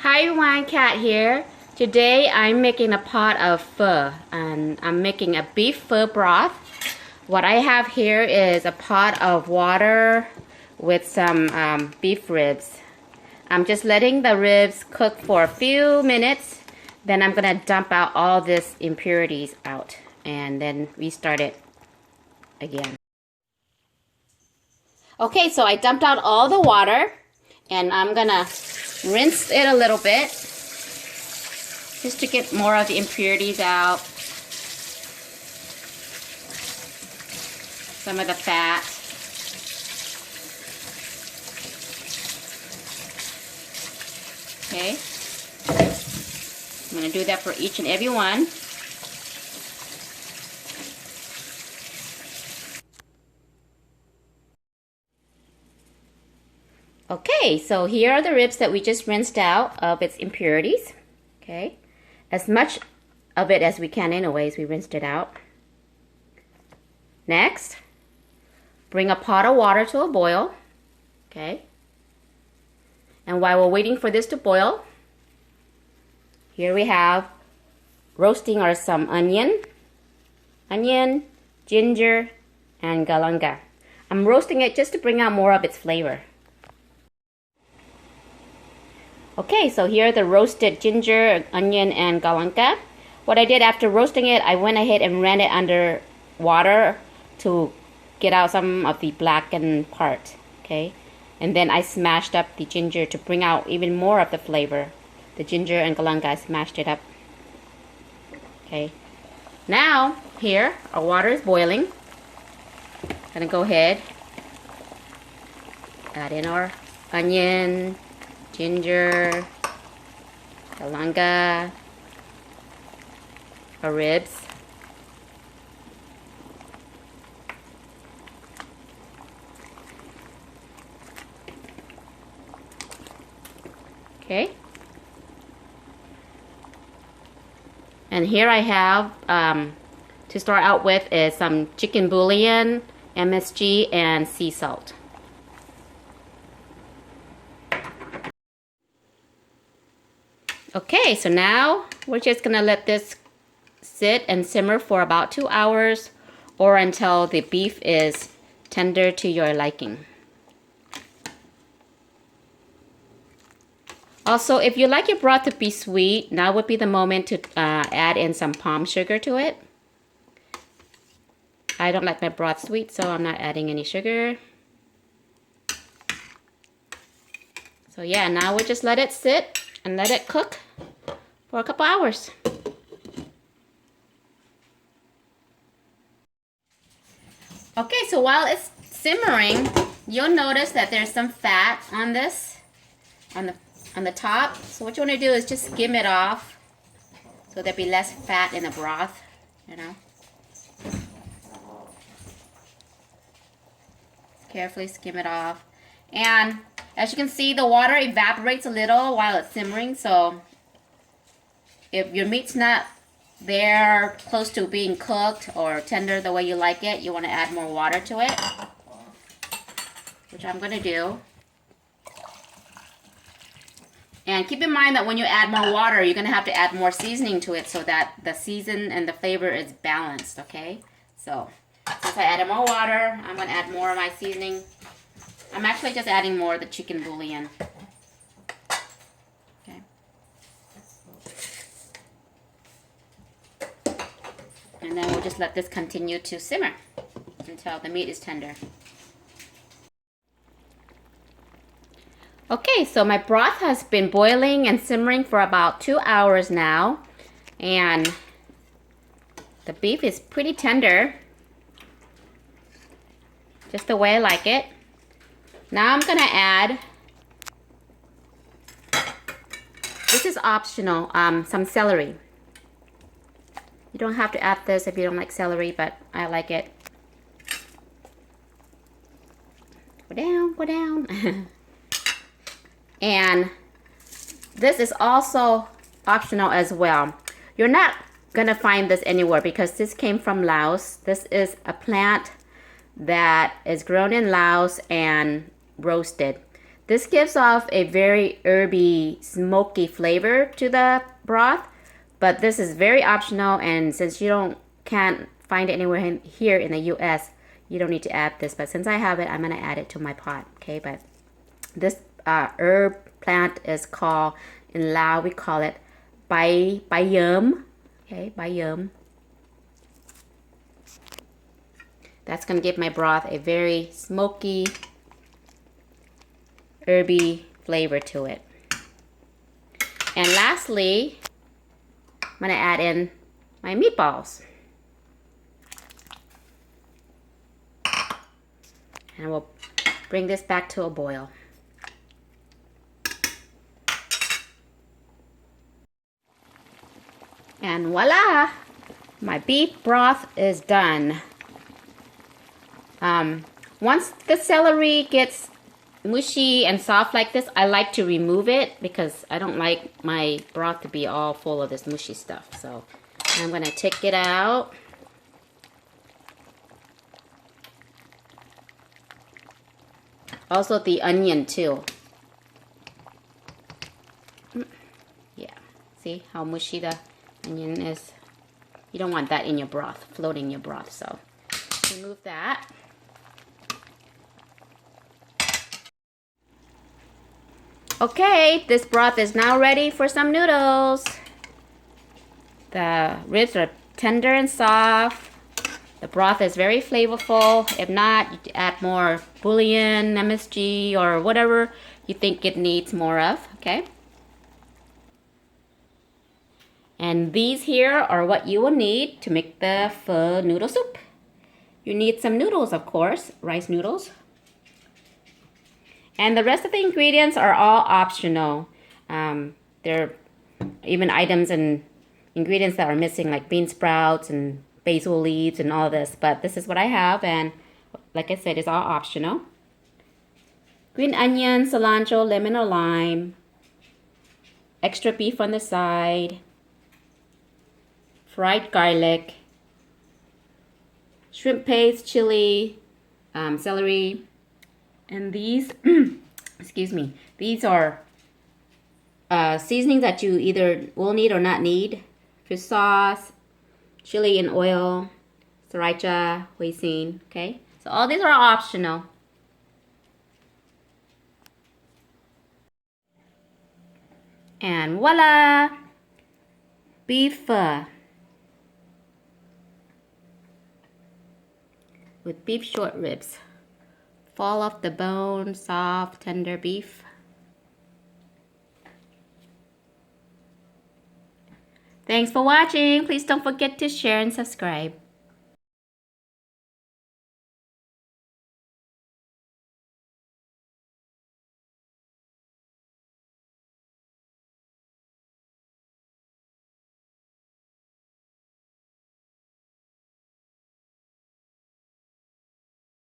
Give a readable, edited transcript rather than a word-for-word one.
Hi everyone, Kat here. Today I'm making a pot of pho and I'm making a beef pho broth. What I have here is a pot of water with some beef ribs. I'm just letting the ribs cook for a few minutes. Then I'm gonna dump out all these impurities out and then restart it again. Okay, so I dumped out all the water and I'm gonna rinse it a little bit just to get more of the impurities out, some of the fat. Okay, I'm going to do that for each and every one. Okay, so here are the ribs that we just rinsed out of its impurities. Okay, as much of it as we can anyways, we rinsed it out. Next, bring a pot of water to a boil. Okay, and while we're waiting for this to boil, here we have roasting or some onion, ginger, and galanga. I'm roasting it just to bring out more of its flavor. Okay, so here are the roasted ginger, onion, and galanga. What I did after roasting it, I went ahead and ran it under water to get out some of the blackened part. Okay, and then I smashed up the ginger to bring out even more of the flavor. The ginger and galanga, I smashed it up. Okay, now here our water is boiling. Gonna go ahead, add in our onion, ginger, galanga, our ribs. Okay. And here I have, to start out with, is some chicken bouillon, MSG, and sea salt. Okay, so now we're just gonna let this sit and simmer for about 2 hours or until the beef is tender to your liking. Also, if you like your broth to be sweet, now would be the moment to add in some palm sugar to it. I don't like my broth sweet, so I'm not adding any sugar. So yeah, now we'll just let it sit and let it cook for a couple hours. Okay, so while it's simmering, you'll notice that there's some fat on this, on the top. So what you want to do is just skim it off so there'll be less fat in the broth, you know. Carefully skim it off. And as you can see, the water evaporates a little while it's simmering, so if your meat's not there close to being cooked or tender the way you like it, you want to add more water to it, which I'm going to do. And keep in mind that when you add more water, you're going to have to add more seasoning to it so that the season and the flavor is balanced, okay? So, since I added more water, I'm going to add more of my seasoning. I'm actually just adding more of the chicken bouillon. Okay. And then we'll just let this continue to simmer until the meat is tender. Okay, so my broth has been boiling and simmering for about 2 hours now. And the beef is pretty tender, just the way I like it. Now I'm gonna add, this is optional, some celery. You don't have to add this if you don't like celery, but I like it. Go down, go down. And this is also optional as well. You're not gonna find this anywhere because this came from Laos. This is a plant that is grown in Laos and roasted. This gives off a very herby, smoky flavor to the broth, but this is very optional, and since you can't find it anywhere here in the US, you don't need to add this, but since I have it, I'm gonna add it to my pot, okay? But this herb plant is called, in Lao we call it bouillon, okay, bouillon. That's gonna give my broth a very smoky, herby flavor to it. And lastly, I'm gonna add in my meatballs. And we'll bring this back to a boil. And voila! My beef broth is done. Once the celery gets mushy and soft like this, I like to remove it because I don't like my broth to be all full of this mushy stuff. So I'm gonna take it out. Also the onion too. Yeah, see how mushy the onion is? You don't want that in your broth, floating in your broth, so remove that. Okay, this broth is now ready for some noodles. The ribs are tender and soft. The broth is very flavorful. If not, you add more bouillon, MSG, or whatever you think it needs more of, okay? And these here are what you will need to make the pho noodle soup. You need some noodles, of course, rice noodles. And the rest of the ingredients are all optional. There are even items and ingredients that are missing, like bean sprouts and basil leaves and all this. But this is what I have, and like I said, it's all optional. Green onion, cilantro, lemon or lime. Extra beef on the side. Fried garlic. Shrimp paste, chili, celery. And these, excuse me, these are seasonings that you either will need or not need. Fish sauce, chili and oil, sriracha, hoisin, okay? So all these are optional. And voila! Beef pho with beef short ribs. Fall off the bone, soft, tender beef. Thanks for watching. Please don't forget to share and subscribe.